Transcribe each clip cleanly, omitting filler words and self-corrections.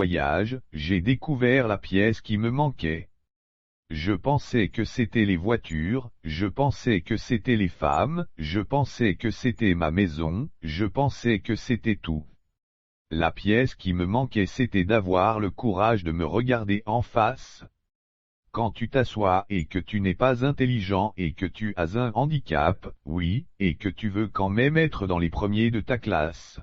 voyage, j'ai découvert la pièce qui me manquait. Je pensais que c'était les voitures, je pensais que c'était les femmes, je pensais que c'était ma maison, je pensais que c'était tout. La pièce qui me manquait, c'était d'avoir le courage de me regarder en face. Quand tu t'assois et que tu n'es pas intelligent et que tu as un handicap, oui, et que tu veux quand même être dans les premiers de ta classe.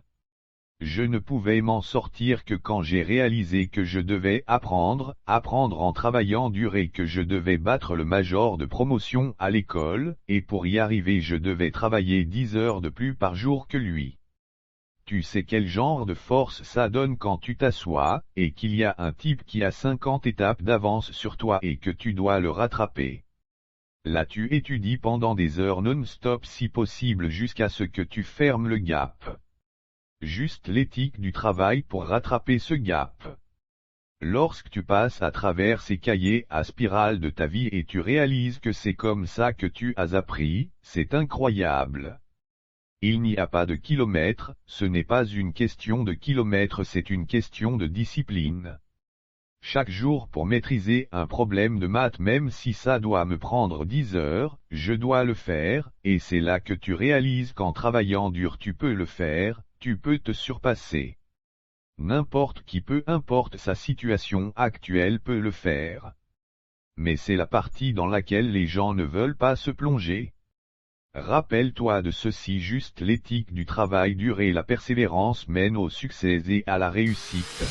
Je ne pouvais m'en sortir que quand j'ai réalisé que je devais apprendre en travaillant dur et que je devais battre le major de promotion à l'école, et pour y arriver je devais travailler 10 heures de plus par jour que lui. Tu sais quel genre de force ça donne quand tu t'assois, et qu'il y a un type qui a 50 étapes d'avance sur toi et que tu dois le rattraper. Là tu étudies pendant des heures non-stop si possible jusqu'à ce que tu fermes le gap. Juste l'éthique du travail pour rattraper ce gap. Lorsque tu passes à travers ces cahiers à spirale de ta vie et tu réalises que c'est comme ça que tu as appris, c'est incroyable. Il n'y a pas de kilomètres, ce n'est pas une question de kilomètres, c'est une question de discipline. Chaque jour pour maîtriser un problème de maths, même si ça doit me prendre 10 heures, je dois le faire, et c'est là que tu réalises qu'en travaillant dur tu peux le faire, tu peux te surpasser. N'importe qui, peu importe sa situation actuelle, peut le faire. Mais c'est la partie dans laquelle les gens ne veulent pas se plonger. Rappelle-toi de ceci, juste l'éthique du travail dur et la persévérance mènent au succès et à la réussite.